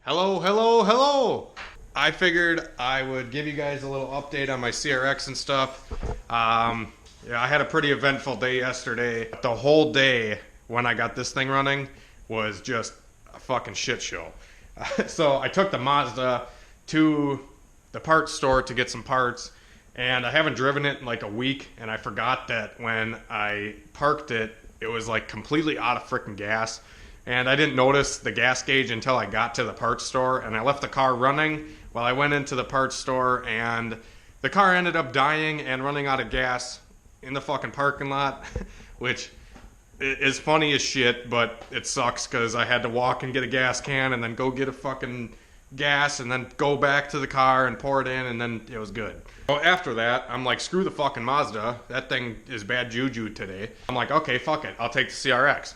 Hello, hello, hello! I figured I would give you guys a little update on my CRX and stuff. Yeah, I had a pretty eventful day yesterday. The whole day when I got this thing running was just a fucking shit show. So I took the Mazda to the parts store to get some parts, and I haven't driven it in like a week, and I forgot that when I parked it, it was like completely out of freaking gas. And I didn't notice the gas gauge until I got to the parts store, and I left the car running while I went into the parts store, and the car ended up dying and running out of gas in the fucking parking lot, which is funny as shit, but it sucks because I had to walk and get a gas can and then go get a fucking gas and then go back to the car and pour it in, and then it was good. So after that, I'm like, screw the fucking Mazda. That thing is bad juju today. I'm like, okay, fuck it. I'll take the CRX.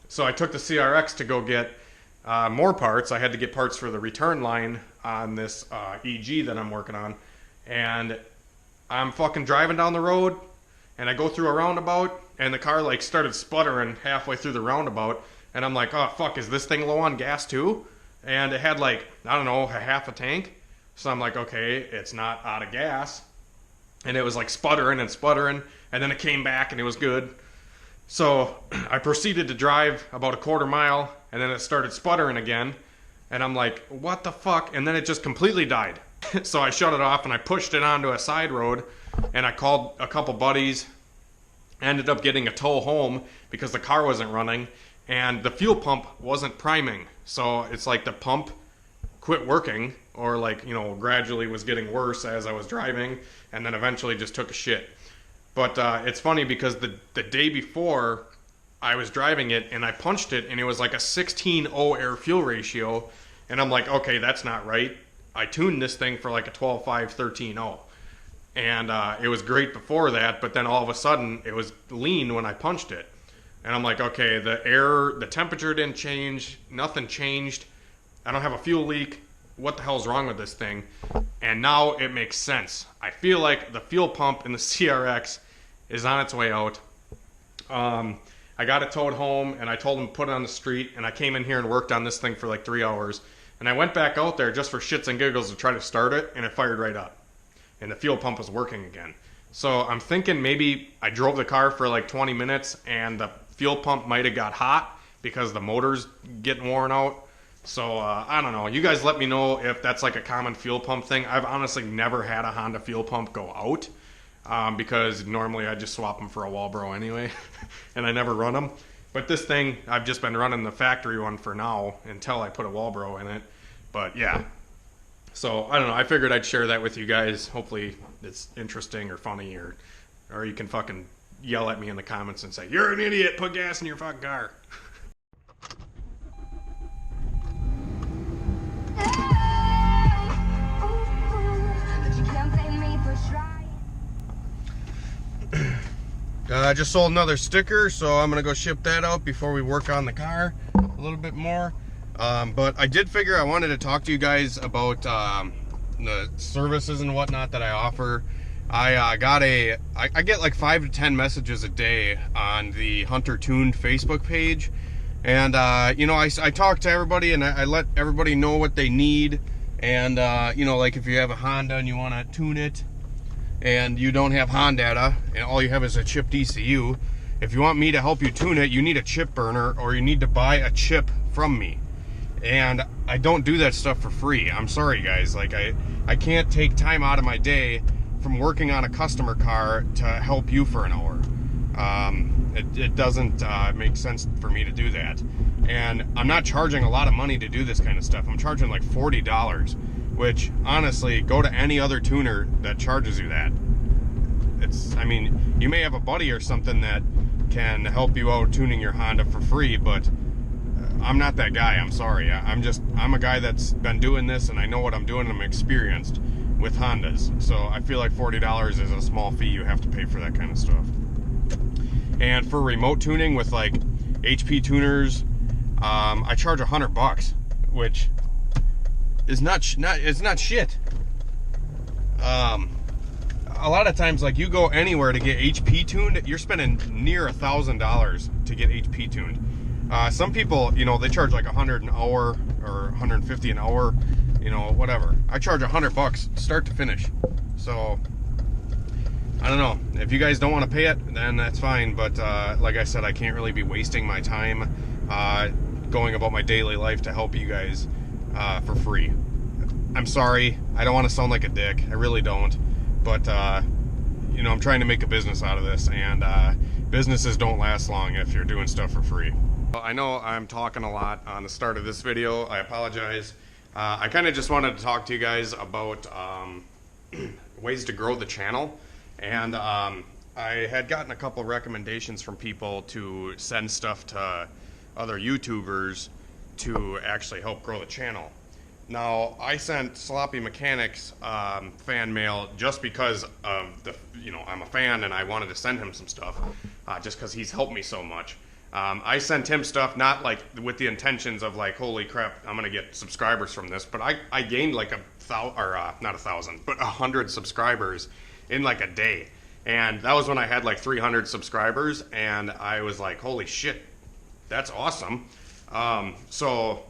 So I took the CRX to go get more parts. I had to get parts for the return line on this EG that I'm working on. And I'm fucking driving down the road, and I go through a roundabout, and the car like started sputtering halfway through the roundabout. And I'm like, oh fuck, is this thing low on gas too? And it had like, I don't know, a half a tank. So I'm like, okay, it's not out of gas. And it was like sputtering and sputtering, and then it came back and it was good. So I proceeded to drive about a quarter mile, and then it started sputtering again. And I'm like, what the fuck? And then it just completely died. So I shut it off and I pushed it onto a side road, and I called a couple buddies, ended up getting a tow home because the car wasn't running and the fuel pump wasn't priming. So it's like the pump quit working, or like, you know, gradually was getting worse as I was driving, and then eventually just took a shit. But it's funny because the day before I was driving it and I punched it, and it was like a 16:0 air fuel ratio, and I'm like, okay, that's not right. I tuned this thing for like a 12.5 13.0, and it was great before that, but then all of a sudden it was lean when I punched it, and I'm like, okay, the temperature didn't change, nothing changed, I don't have a fuel leak. What the hell's wrong with this thing? And now it makes sense. I feel like the fuel pump in the CRX is on its way out. I got it towed home, and I told them to put it on the street, and I came in here and worked on this thing for like 3 hours, and I went back out there just for shits and giggles to try to start it, and it fired right up, and the fuel pump was working again. So I'm thinking maybe I drove the car for like 20 minutes and the fuel pump might have got hot because the motor's getting worn out. So I don't know. You guys let me know if that's like a common fuel pump thing. I've honestly never had a Honda fuel pump go out because normally I just swap them for a Walbro anyway, and I never run them. But this thing, I've just been running the factory one for now until I put a Walbro in it. But yeah. So I don't know. I figured I'd share that with you guys. Hopefully it's interesting or funny, or you can fucking yell at me in the comments and say, "You're an idiot. Put gas in your fucking car." I just sold another sticker, so I'm gonna go ship that out before we work on the car a little bit more. But I did figure I wanted to talk to you guys about the services and whatnot that I offer. I get like 5 to 10 messages a day on the HunterTuned Facebook page, and you know, I talk to everybody, and I let everybody know what they need. And you know, like if you have a Honda and you want to tune it, and you don't have Honda, and all you have is a chipped ECU, if you want me to help you tune it, you need a chip burner, or you need to buy a chip from me. And I don't do that stuff for free. I'm sorry, guys. Like, I can't take time out of my day from working on a customer car to help you for an hour. It doesn't make sense for me to do that. And I'm not charging a lot of money to do this kind of stuff. I'm charging like $40, which honestly, go to any other tuner that charges you that. I mean, you may have a buddy or something that can help you out tuning your Honda for free, but I'm not that guy. I'm sorry. I'm a guy that's been doing this, and I know what I'm doing, and I'm experienced with Hondas. So I feel like $40 is a small fee you have to pay for that kind of stuff. And for remote tuning with like HP tuners, I charge $100, which is not shit. A lot of times, like, you go anywhere to get HP tuned, you're spending near $1,000 to get HP tuned. Some people, you know, they charge like 100 an hour or 150 an hour, you know, whatever. I charge $100 start to finish. So I don't know. If you guys don't want to pay it, then that's fine. But like I said, I can't really be wasting my time going about my daily life to help you guys for free. I'm sorry. I don't want to sound like a dick. I really don't. But you know, I'm trying to make a business out of this, and businesses don't last long if you're doing stuff for free. I know I'm talking a lot on the start of this video. I apologize. I kind of just wanted to talk to you guys about ways to grow the channel. And I had gotten a couple recommendations from people to send stuff to other YouTubers to actually help grow the channel. Now, I sent Sloppy Mechanics fan mail just because of you know, I'm a fan and I wanted to send him some stuff just because he's helped me so much. I sent him stuff not like with the intentions of like, holy crap, I'm gonna get subscribers from this, but I gained like not 1,000, but 100 subscribers in like a day. And that was when I had like 300 subscribers, and I was like, holy shit, that's awesome. So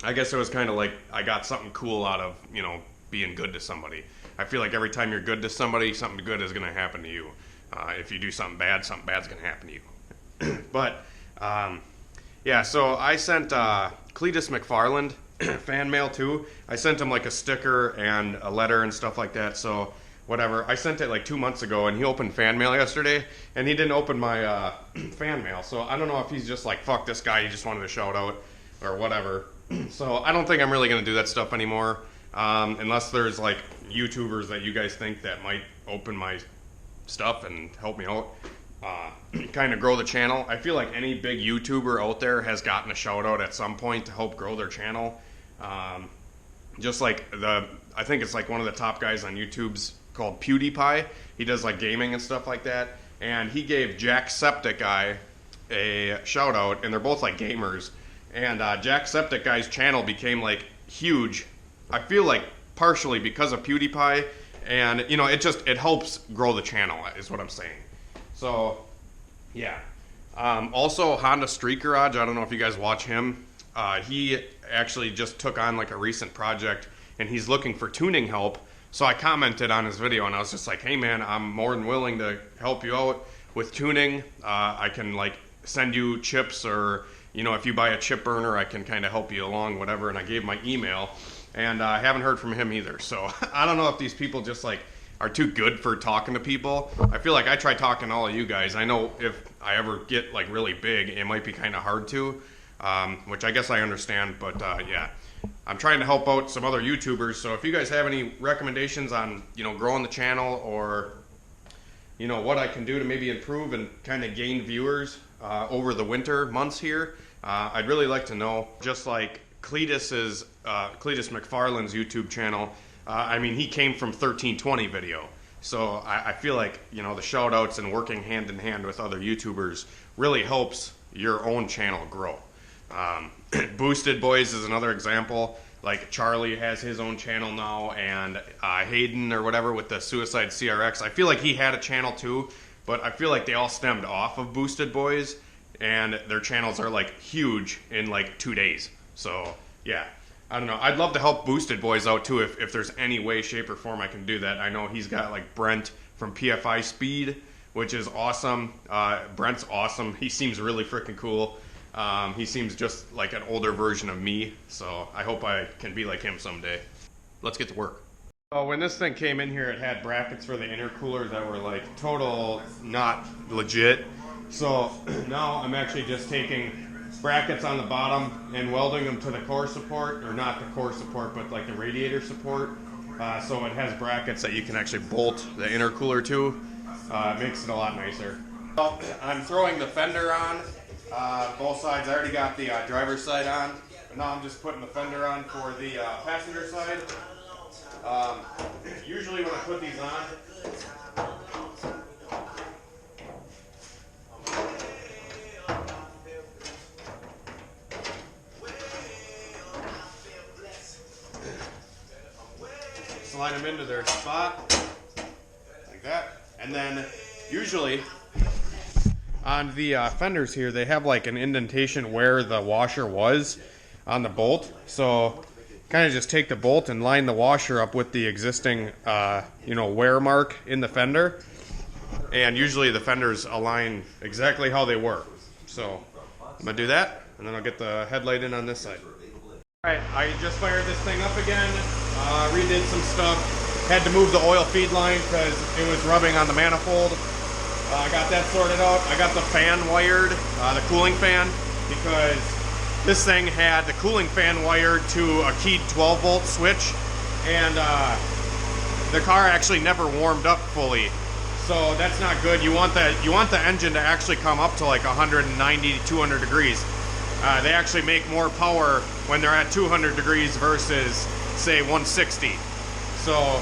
I guess it was kind of like I got something cool out of, you know, being good to somebody. I feel like every time you're good to somebody, something good is going to happen to you. If you do something bad's going to happen to you. But yeah, so I sent Cletus McFarland fan mail too. I sent him like a sticker and a letter and stuff like that. So whatever. I sent it like 2 months ago, and he opened fan mail yesterday, and he didn't open my fan mail. So I don't know if he's just like, fuck this guy, he just wanted a shout out or whatever. So I don't think I'm really going to do that stuff anymore, unless there's like YouTubers that you guys think that might open my stuff and help me out, kind of grow the channel. I feel like any big YouTuber out there has gotten a shout out at some point to help grow their channel. Just like I think it's like one of the top guys on YouTube's called PewDiePie. He does like gaming and stuff like that, and he gave Jacksepticeye a shout out, and they're both like gamers. And Jacksepticeye's channel became like huge. I feel like partially because of PewDiePie, and you know, it helps grow the channel is what I'm saying. So yeah. Also Honda Street Garage, I don't know if you guys watch him. He actually just took on like a recent project, and he's looking for tuning help. So I commented on his video, and I was just like, hey man, I'm more than willing to help you out with tuning. I can like send you chips, or you know, if you buy a chip burner, I can kind of help you along, whatever. And I gave my email, and I haven't heard from him either. So I don't know if these people just like are too good for talking to people. I feel like I try talking to all of you guys. I know if I ever get like really big, it might be kind of hard to, which I guess I understand. But yeah, I'm trying to help out some other YouTubers. So if you guys have any recommendations on, you know, growing the channel, or you know, what I can do to maybe improve and kind of gain viewers over the winter months here, I'd really like to know. Just like Cletus McFarland's YouTube channel, I mean, he came from 1320 video. So I feel like, you know, the shout outs and working hand in hand with other YouTubers really helps your own channel grow. Boosted Boys is another example. Like Charlie has his own channel now, and Hayden or whatever with the Suicide CRX. I feel like he had a channel too, but I feel like they all stemmed off of Boosted Boys, and their channels are like huge in like 2 days. So yeah, I don't know. I'd love to help Boosted Boys out too if there's any way, shape, or form I can do that. I know he's got like Brent from PFI Speed, which is awesome. Brent's awesome. He seems really freaking cool. He seems just like an older version of me, so I hope I can be like him someday. Let's get to work. So when this thing came in here, it had brackets for the intercoolers that were like total not legit. So now I'm actually just taking brackets on the bottom and welding them to the core support, or not the core support, but like the radiator support. So it has brackets that you can actually bolt the intercooler to. It makes it a lot nicer. So I'm throwing the fender on. Both sides. I already got the driver's side on, but now I'm just putting the fender on for the passenger side. Usually when I put these on, slide them into their spot like that, and then usually On the fenders here, they have like an indentation where the washer was on the bolt. So kind of just take the bolt and line the washer up with the existing, wear mark in the fender. And usually the fenders align exactly how they were. So I'm going to do that, and then I'll get the headlight in on this side. Alright, I just fired this thing up again, redid some stuff, had to move the oil feed line because it was rubbing on the manifold. I got that sorted out. I got the fan wired, the cooling fan, because this thing had the cooling fan wired to a keyed 12 volt switch, and the car actually never warmed up fully. So that's not good. You want the engine to actually come up to like 190 to 200 degrees. They actually make more power when they're at 200 degrees versus say 160. So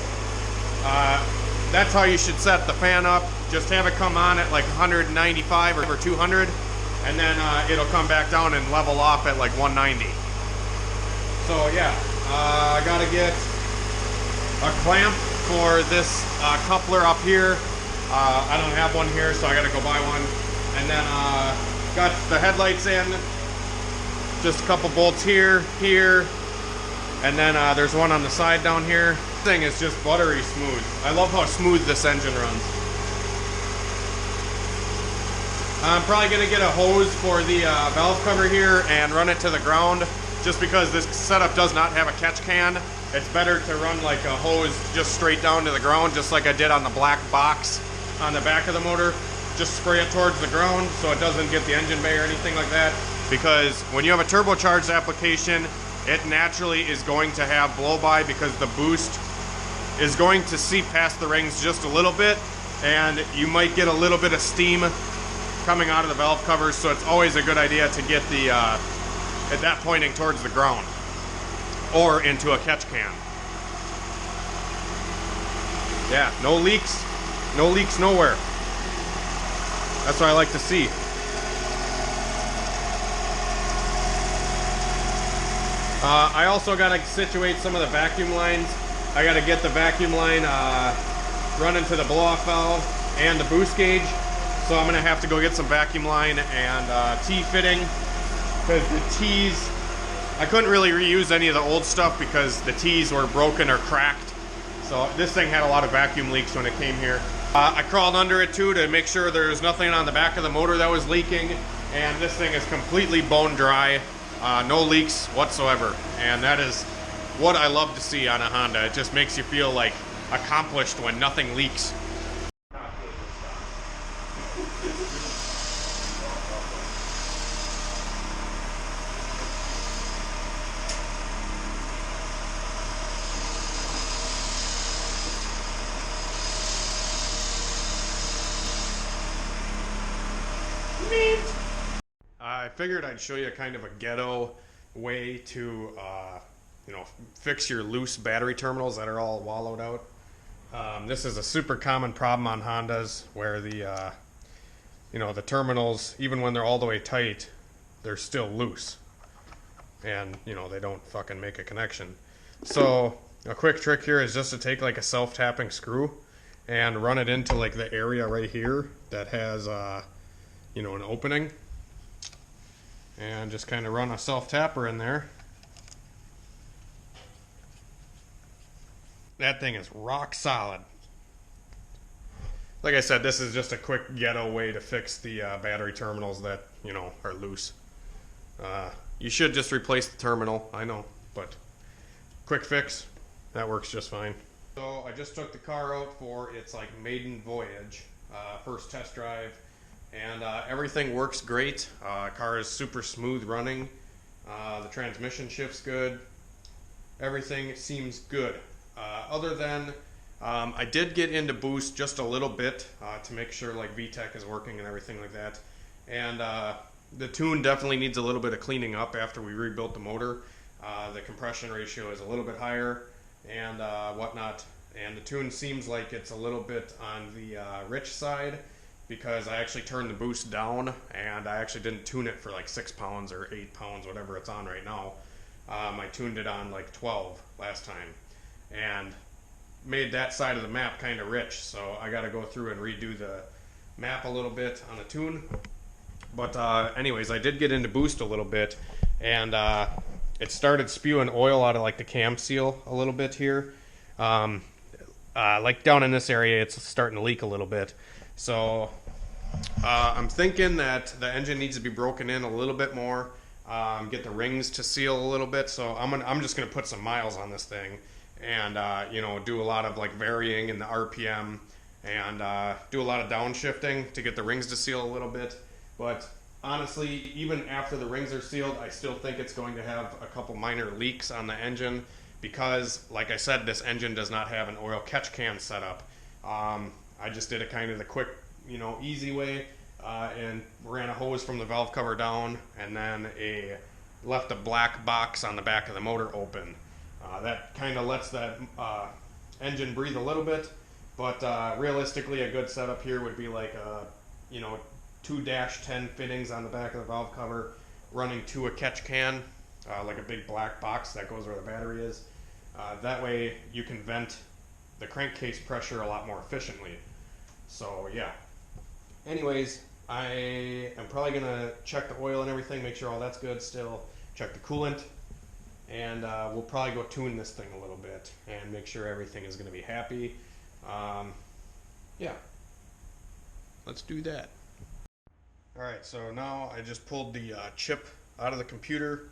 that's how you should set the fan up. Just have it come on at like 195 or 200, and then it'll come back down and level off at like 190. So yeah, I gotta get a clamp for this coupler up here. I don't have one here, so I gotta go buy one. And then got the headlights in. Just a couple bolts here, and then there's one on the side down here. This thing is just buttery smooth. I love how smooth this engine runs. I'm probably going to get a hose for the valve cover here and run it to the ground, just because this setup does not have a catch can. It's better to run like a hose just straight down to the ground, just like I did on the black box on the back of the motor. Just spray it towards the ground so it doesn't get the engine bay or anything like that. Because when you have a turbocharged application, it naturally is going to have blow-by because the boost is going to seep past the rings just a little bit, and you might get a little bit of steam coming out of the valve covers, so it's always a good idea to get the at that pointing towards the ground or into a catch can. Yeah, no leaks nowhere. That's what I like to see. I also got to situate some of the vacuum lines. I got to get the vacuum line running to the blow-off valve and the boost gauge. So I'm going to have to go get some vacuum line and T-fitting, because the T's, I couldn't really reuse any of the old stuff because the T's were broken or cracked. So this thing had a lot of vacuum leaks when it came here. I crawled under it too to make sure there's nothing on the back of the motor that was leaking, and this thing is completely bone dry. No leaks whatsoever, and that is what I love to see on a Honda. It just makes you feel like accomplished when nothing leaks. I figured I'd show you kind of a ghetto way to, fix your loose battery terminals that are all wallowed out. This is a super common problem on Hondas where the terminals, even when they're all the way tight, they're still loose. And, they don't fucking make a connection. So a quick trick here is just to take like a self-tapping screw and run it into like the area right here that has, an opening. And just kind of run a self-tapper in there. That thing is rock solid. Like I said, this is just a quick ghetto way to fix the battery terminals that, are loose. You should just replace the terminal, I know, but quick fix, that works just fine. So I just took the car out for its like maiden voyage, first test drive. And everything works great. Car is super smooth running. The transmission shifts good. Everything seems good. Other than I did get into boost just a little bit to make sure like VTEC is working and everything like that. And the tune definitely needs a little bit of cleaning up after we rebuilt the motor. The compression ratio is a little bit higher and whatnot. And the tune seems like it's a little bit on the rich side, because I actually turned the boost down and I actually didn't tune it for like 6 pounds or 8 pounds, whatever it's on right now. I tuned it on like 12 last time and made that side of the map kind of rich. So I got to go through and redo map a little bit on the tune. But anyways, I did get into boost a little bit, and it started spewing oil out of like the cam seal a little bit here. Like down in this area, it's starting to leak a little bit. So I'm thinking that the engine needs to be broken in a little bit more, get the rings to seal a little bit. So I'm just gonna put some miles on this thing, and you know, do a lot of like varying in the RPM, and do a lot of downshifting to get the rings to seal a little bit. But honestly, even after the rings are sealed, I still think it's going to have a couple minor leaks on the engine, because like I said, this engine does not have an oil catch can set up. I just did it kind of the quick, you know, easy way, and ran a hose from the valve cover down, and then left a black box on the back of the motor open. That kind of lets that engine breathe a little bit, but realistically a good setup here would be like you know, 2-10 fittings on the back of the valve cover, running to a catch can, like a big black box that goes where the battery is. That way you can vent the crankcase pressure a lot more efficiently. So yeah. Anyways, I am probably gonna check the oil and everything, make sure all that's good still, check the coolant, and we'll probably go tune this thing a little bit and make sure everything is gonna be happy. Yeah, let's do that. Alright, so now I just pulled the chip out of the computer,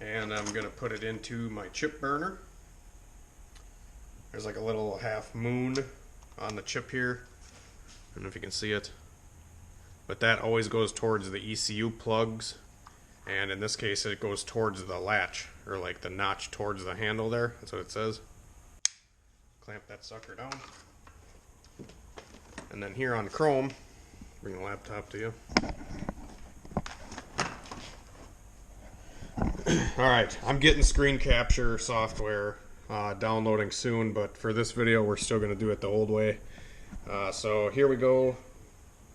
and I'm gonna put it into my chip burner. There's like a little half moon on the chip here. I don't know if you can see it, but that always goes towards the ECU plugs, and in this case it goes towards the latch, or like the notch towards the handle there. That's what it says. Clamp that sucker down, and then here on chrome, bring the laptop to you. Alright, I'm getting screen capture software downloading soon, but for this video we're still going to do it the old way. So here we go.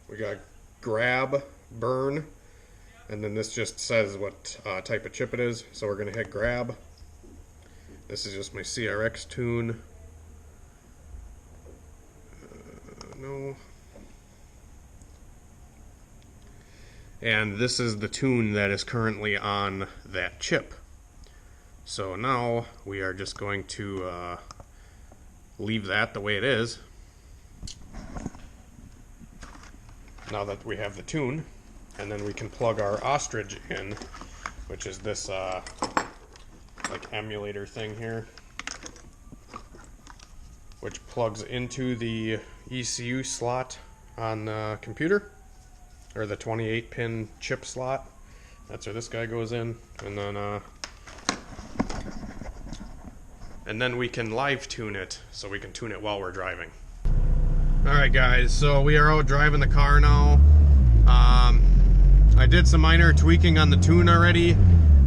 We got grab, burn, and then this just says what type of chip it is. So we're going to hit grab. This is just my CRX tune. No. And this is the tune that is currently on that chip. So now we are just going to leave that the way it is. Now that we have the tune, and then we can plug our ostrich in, which is this like emulator thing here, which plugs into the ECU slot on the computer, or the 28-pin chip slot. That's where this guy goes in, and then we can live tune it, so we can tune it while we're driving. Alright guys, so we are out driving the car now. I did some minor tweaking on the tune already.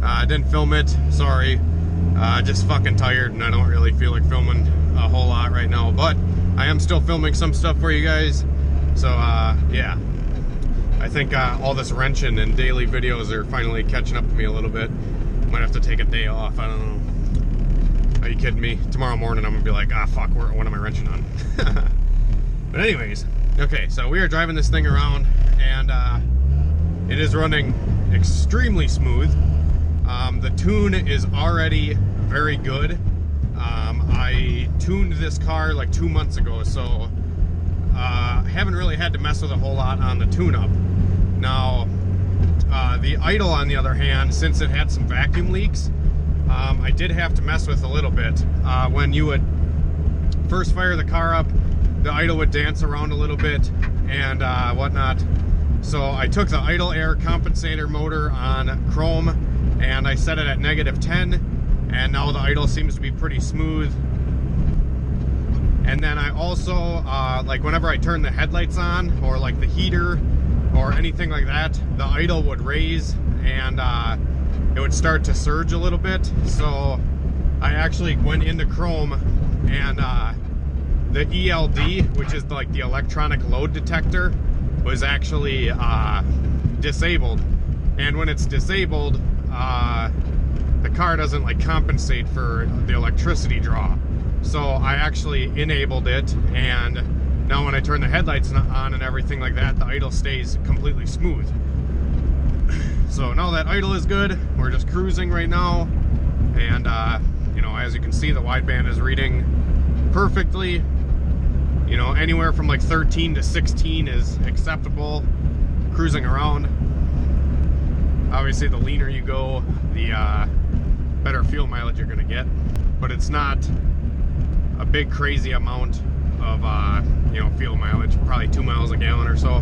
I didn't film it, sorry. Just fucking tired, and I don't really feel like filming a whole lot right now, but I am still filming some stuff for you guys. So yeah, I think all this wrenching and daily videos are finally catching up to me a little bit. Might have to take a day off, I don't know. Are you kidding me? Tomorrow morning I'm gonna be like, ah fuck, what am I wrenching on? But anyways, okay, so we are driving this thing around, and it is running extremely smooth. The tune is already very good. I tuned this car like 2 months ago, so haven't really had to mess with a whole lot on the tune-up. Now, the idle, on the other hand, since it had some vacuum leaks, I did have to mess with a little bit. When you would first fire the car up, the idle would dance around a little bit and whatnot. So I took the idle air compensator motor on chrome and I set it at -10, and now the idle seems to be pretty smooth. And then I also, like whenever I turn the headlights on, or like the heater, or anything like that, the idle would raise and it would start to surge a little bit. So I actually went into chrome, and the ELD, which is like the electronic load detector, was actually disabled. And when it's disabled, the car doesn't like compensate for the electricity draw. So I actually enabled it, and Now when I turn the headlights on and everything like that, the idle stays completely smooth. So now that idle is good, we're just cruising right now. And, you know, as you can see, the wideband is reading perfectly. You know, anywhere from like 13 to 16 is acceptable cruising around. Obviously, the leaner you go, the better fuel mileage you're gonna get. But it's not a big crazy amount of, you know, fuel mileage, probably 2 miles a gallon or so.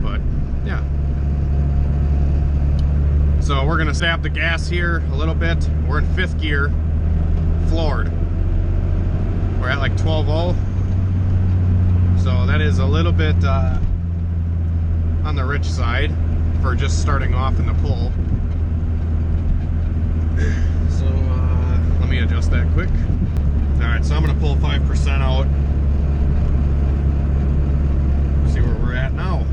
But, yeah. So we're gonna stab the gas here a little bit. We're in 5th gear, floored. We're at like 12.0. So that is a little bit on the rich side for just starting off in the pull. So let me adjust that quick. Alright, so I'm gonna pull 5% out. See where we're at now.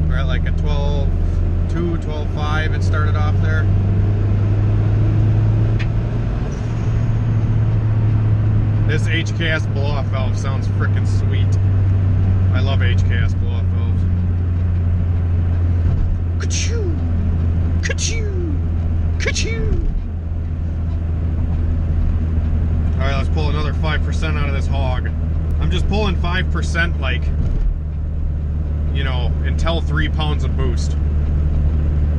We're at like a 12.2, 12.5 it started off there. This HKS blow-off valve sounds freaking sweet. I love HKS blow-off valves. Ka-choo! Ka-choo! Ka-choo! Alright, let's pull another 5% out of this hog. I'm just pulling 5% like, you know, until 3 pounds of boost.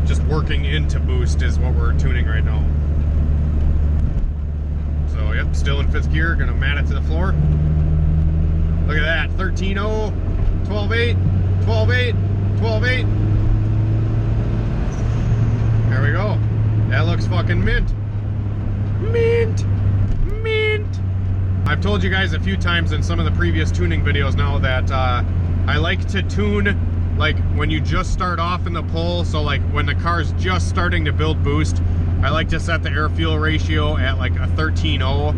Just working into boost is what we're tuning right now. So, yep, still in 5th gear, gonna mat it to the floor. Look at that, 13.0, 12.8, 12.8, 12.8. There we go. That looks fucking mint. Mint! Mint! I've told you guys a few times in some of the previous tuning videos now that I like to tune like when you just start off in the pull. So like when the car's just starting to build boost, I like to set the air-fuel ratio at like a 13.0.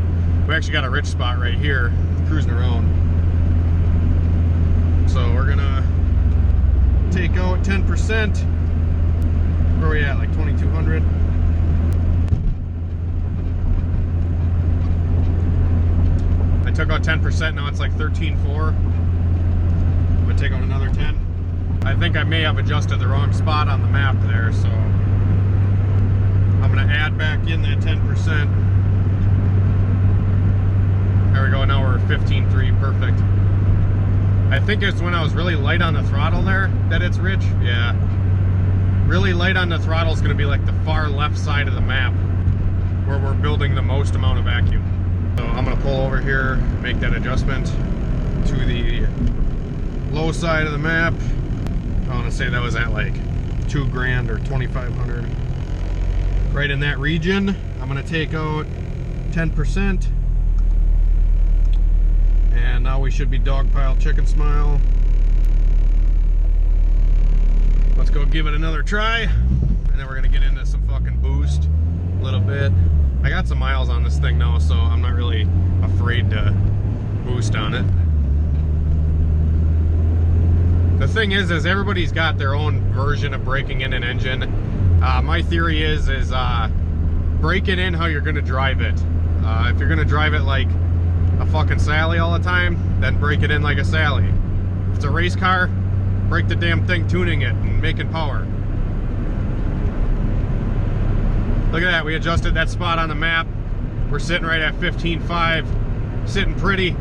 We actually got a rich spot right here, cruising around. So we're gonna take out 10%. Where are we at, like 2,200? I took out 10%, now it's like 13.4. I'm gonna take out another 10. I think I may have adjusted the wrong spot on the map there, so I'm gonna add back in that 10%. There we go, now we're 15.3, perfect. I think it's when I was really light on the throttle there that it's rich, yeah. Really light on the throttle is gonna be like the far left side of the map where we're building the most amount of vacuum. So I'm gonna pull over here, make that adjustment to the low side of the map. I wanna say that was at like 2 grand or 2,500. Right in that region. I'm gonna take out 10%. And now we should be dogpile chicken smile. Let's go give it another try. And then we're gonna get into some fucking boost a little bit. I got some miles on this thing now, so I'm not really afraid to boost on it. The thing is everybody's got their own version of breaking in an engine. My theory is break it in how you're gonna drive it. If you're gonna drive it like a fucking Sally all the time, then break it in like a Sally. If it's a race car, break the damn thing tuning it and making power. Look at that, we adjusted that spot on the map. We're sitting right at 15.5, sitting pretty.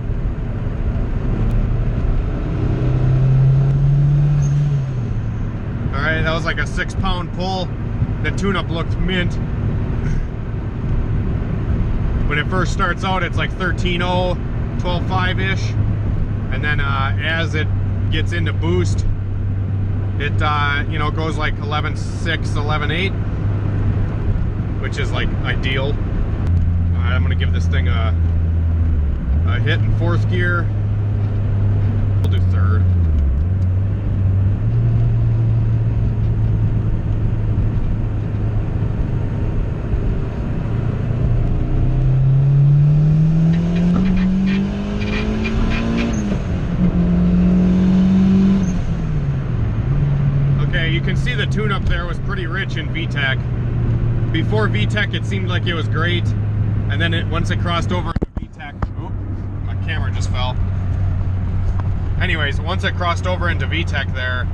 Alright, that was like a 6-pound pull. The tune-up looked mint. When it first starts out, it's like 13.0, 12.5-ish. And then as it gets into boost, it you know, goes like 11.6, 11.8, which is like ideal. Alright, I'm gonna give this thing a hit in 4th gear. We'll do 3rd. You can see the tune-up there was pretty rich in VTEC. Before VTEC, it seemed like it was great, and then once it crossed over into VTEC, camera just fell. Anyways, once it crossed over into VTEC there,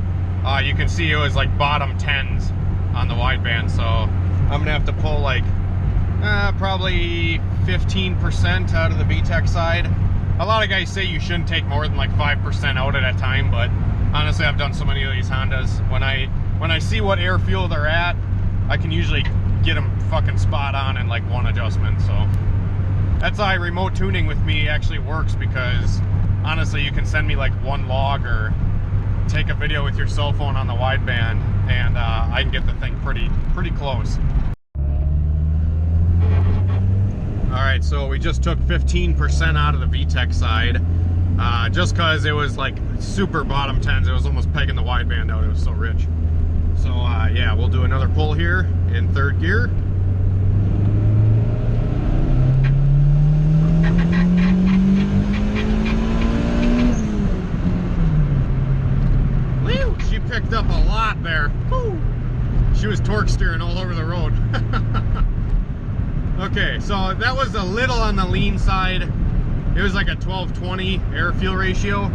you can see it was like bottom 10s on the wideband. So I'm gonna have to pull like probably 15% out of the VTEC side. A lot of guys say you shouldn't take more than like 5% out at a time, but honestly, I've done so many of these Hondas. When I see what air fuel they're at, I can usually get them fucking spot on in like one adjustment. So that's why remote tuning with me actually works, because honestly, you can send me like one log or take a video with your cell phone on the wideband, and I can get the thing pretty close. Alright, so we just took 15% out of the VTEC side, just because it was like super bottom 10s. It was almost pegging the wideband out, it was so rich. So yeah, we'll do another pull here in third gear. Woo! She picked up a lot there. Woo! She was torque steering all over the road. Okay, so that was a little on the lean side. It was like a 12-20 air-fuel ratio.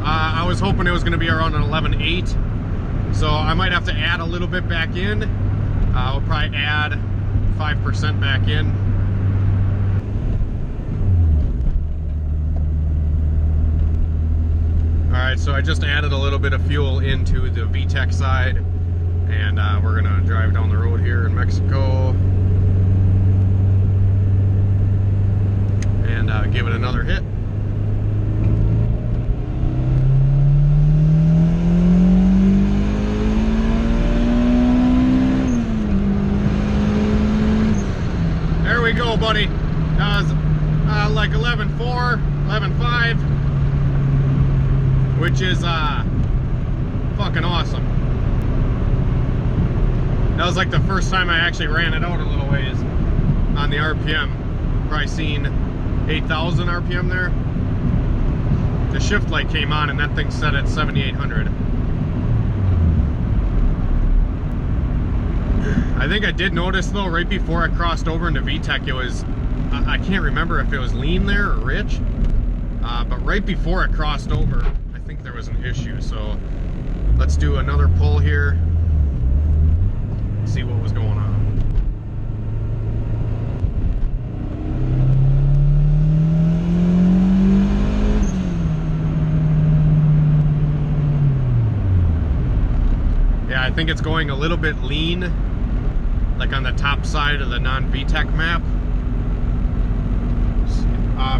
I was hoping it was going to be around an 11.8. So I might have to add a little bit back in. We'll probably add 5% back in. Alright, so I just added a little bit of fuel into the VTEC side. And we're going to drive down the road here in Mexico. And give it another hit. There we go, buddy. That was like 11.4, 11.5, which is fucking awesome. That was like the first time I actually ran it out a little ways on the RPM. Probably seen 8,000 RPM there. The shift light came on and that thing set at 7,800. I think I did notice though, right before I crossed over into VTEC, it was, I can't remember if it was lean there or rich, but right before it crossed over, I think there was an issue. So let's do another pull here, see what was going on. Yeah, I think it's going a little bit lean, like on the top side of the non-VTEC map.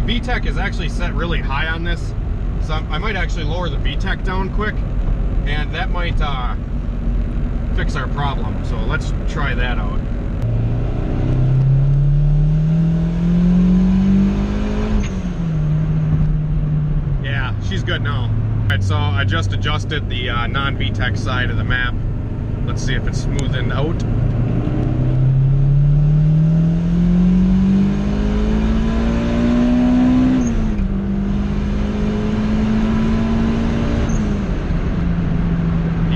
VTEC is actually set really high on this, so I might actually lower the VTEC down quick, and that might fix our problem. So let's try that out. Yeah, she's good now. Alright, so I just adjusted the non-VTEC side of the map. Let's see if it's smoothened out.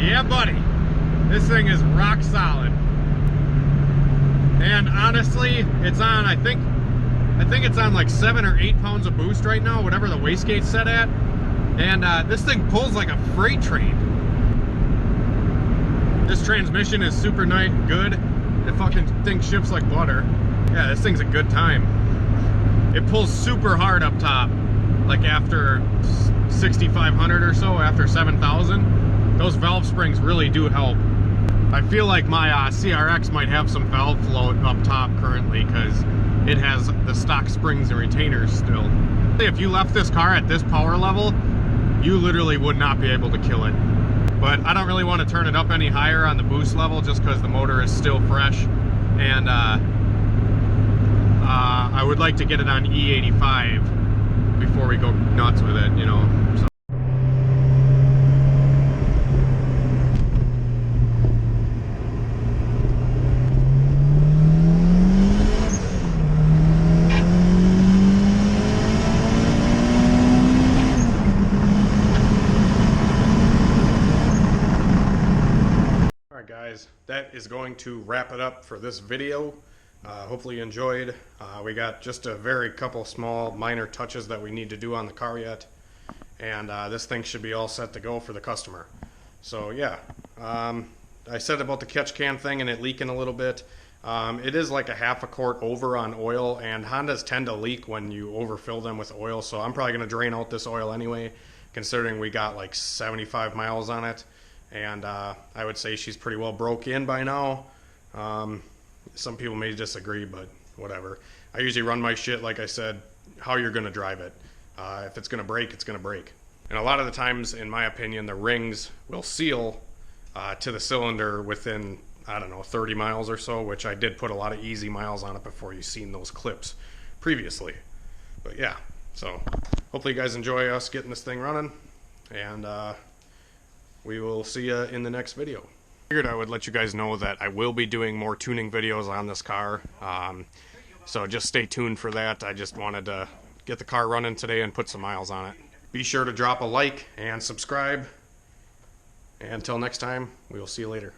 Yeah, buddy. This thing is rock solid. And honestly, it's on, I think it's on like 7 or 8 pounds of boost right now, whatever the wastegate's set at. And this thing pulls like a freight train. This transmission is super nice, good. The fucking thing shifts like butter. Yeah, this thing's a good time. It pulls super hard up top. Like after 6,500 or so, after 7,000. Those valve springs really do help. I feel like my CRX might have some valve float up top currently, because it has the stock springs and retainers still. If you left this car at this power level, you literally would not be able to kill it. But I don't really want to turn it up any higher on the boost level, just because the motor is still fresh. And I would like to get it on E85 before we go nuts with it, you know. So. Guys, that is going to wrap it up for this video. Hopefully you enjoyed. We got just a very couple small minor touches that we need to do on the car yet, and this thing should be all set to go for the customer. So yeah, I said about the catch can thing and it leaking a little bit. It is like a half a quart over on oil, and Hondas tend to leak when you overfill them with oil, so I'm probably going to drain out this oil anyway, considering we got like 75 miles on it, and I would say she's pretty well broke in by now. Some people may disagree, but whatever. I usually run my shit, like I said, how you're going to drive it. If it's going to break, it's going to break. And a lot of the times, in my opinion, the rings will seal to the cylinder within, I don't know, 30 miles or so, which I did put a lot of easy miles on it before you've seen those clips previously. But yeah, so hopefully you guys enjoy us getting this thing running, and we will see you in the next video. Figured I would let you guys know that I will be doing more tuning videos on this car, so just stay tuned for that. I just wanted to get the car running today and put some miles on it. Be sure to drop a like and subscribe. And until next time, we will see you later.